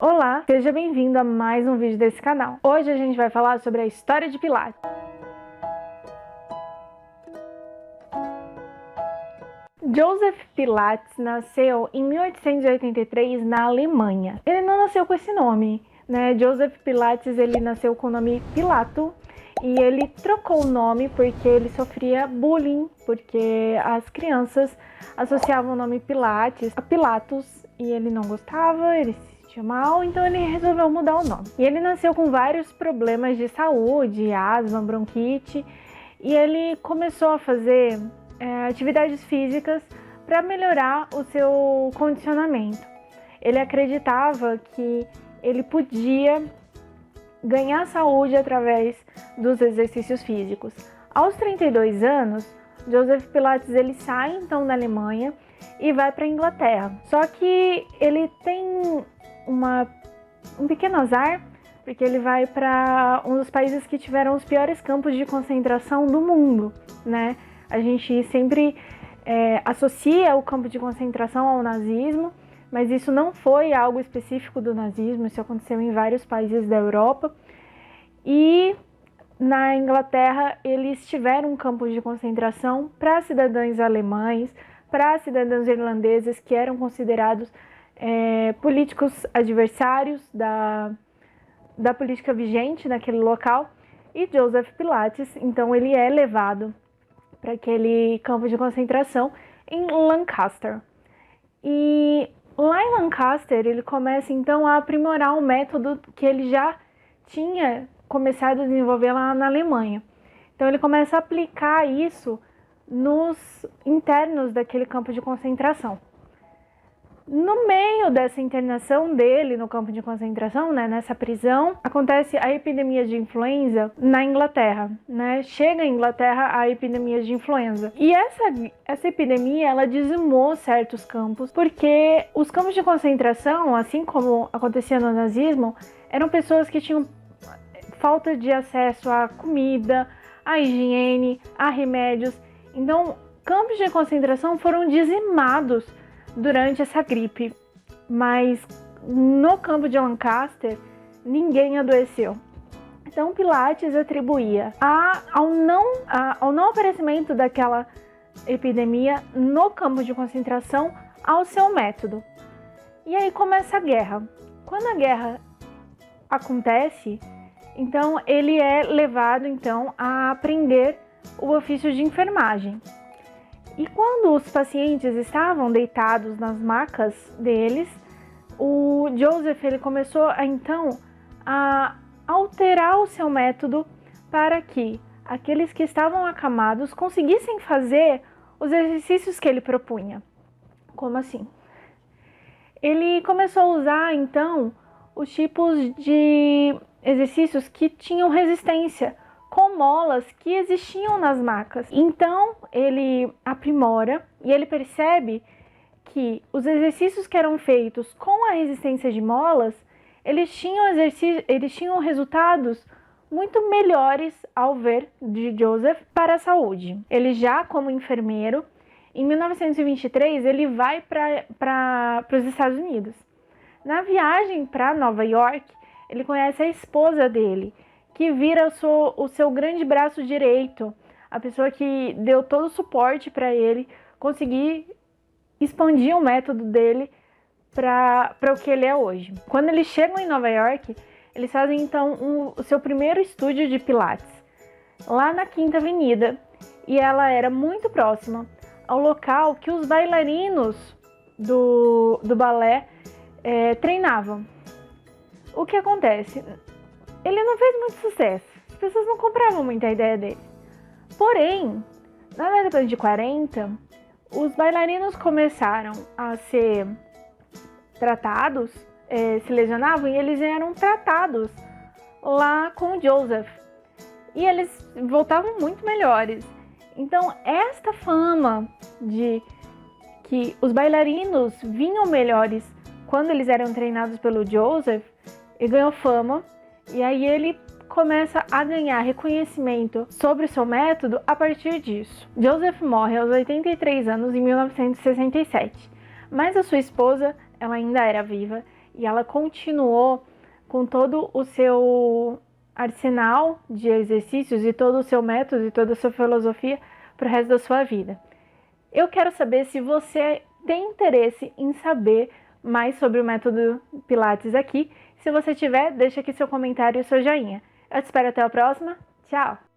Olá, seja bem-vindo a mais um vídeo desse canal. Hoje a gente vai falar sobre a história de Pilates. Joseph Pilates nasceu em 1883 na Alemanha. Ele não nasceu com esse nome, né? Joseph Pilates, ele nasceu com o nome Pilato e ele trocou o nome porque ele sofria bullying, porque as crianças associavam o nome Pilates a Pilatos e ele não gostava, ele se sentia mal, então ele resolveu mudar o nome. E ele nasceu com vários problemas de saúde, asma, bronquite, e ele começou a fazer atividades físicas para melhorar o seu condicionamento. Ele acreditava que ele podia ganhar saúde através dos exercícios físicos. Aos 32 anos, Joseph Pilates ele sai então da Alemanha e vai para a Inglaterra. Só que ele tem um pequeno azar, porque ele vai para um dos países que tiveram os piores campos de concentração do mundo, né? A gente sempre associa o campo de concentração ao nazismo, mas isso não foi algo específico do nazismo, isso aconteceu em vários países da Europa. E na Inglaterra eles tiveram um campo de concentração para cidadãos alemães, para cidadãos irlandeses que eram considerados políticos adversários da política vigente naquele local. E Joseph Pilates, então, ele é levado para aquele campo de concentração em Lancaster. E lá em Lancaster ele começa então a aprimorar um método que ele já tinha começado a desenvolver lá na Alemanha. Então ele começa a aplicar isso nos internos daquele campo de concentração. No meio dessa internação dele no campo de concentração, né, nessa prisão, acontece a epidemia de influenza na Inglaterra, né? Chega à Inglaterra a epidemia de influenza. E essa epidemia, ela dizimou certos campos, porque os campos de concentração, assim como acontecia no nazismo, eram pessoas que tinham falta de acesso à comida, à higiene, a remédios. Então, campos de concentração foram dizimados durante essa gripe, mas no campo de Lancaster ninguém adoeceu. Então Pilates atribuía ao não aparecimento daquela epidemia no campo de concentração ao seu método. E aí começa a guerra. Quando a guerra acontece, então ele é levado então a aprender o ofício de enfermagem. E quando os pacientes estavam deitados nas macas deles, o Joseph ele começou a alterar o seu método para que aqueles que estavam acamados conseguissem fazer os exercícios que ele propunha. Como assim? Ele começou a usar então os tipos de exercícios que tinham resistência, com molas que existiam nas macas. Então ele aprimora e ele percebe que os exercícios que eram feitos com a resistência de molas, eles tinham resultados muito melhores ao ver de Joseph para a saúde. Ele já como enfermeiro, em 1923 ele vai para os Estados Unidos. Na viagem para Nova York, ele conhece a esposa dele, que vira o seu grande braço direito, a pessoa que deu todo o suporte para ele conseguir expandir o método dele para o que ele é hoje. Quando eles chegam em Nova York, eles fazem então o seu primeiro estúdio de Pilates, lá na Quinta Avenida, e ela era muito próxima ao local que os bailarinos do balé treinavam. O que acontece? Ele não fez muito sucesso, as pessoas não compravam muita ideia dele. Porém, na década de 40, os bailarinos começaram a ser tratados, se lesionavam e eles eram tratados lá com o Joseph. E eles voltavam muito melhores. Então, esta fama de que os bailarinos vinham melhores quando eles eram treinados pelo Joseph, ele ganhou fama. E aí ele começa a ganhar reconhecimento sobre o seu método a partir disso. Joseph morre aos 83 anos em 1967, mas a sua esposa ela ainda era viva e ela continuou com todo o seu arsenal de exercícios e todo o seu método e toda a sua filosofia para o resto da sua vida. Eu quero saber se você tem interesse em saber mais sobre o método Pilates aqui. Se você tiver, deixa aqui seu comentário e seu joinha. Eu te espero até a próxima. Tchau!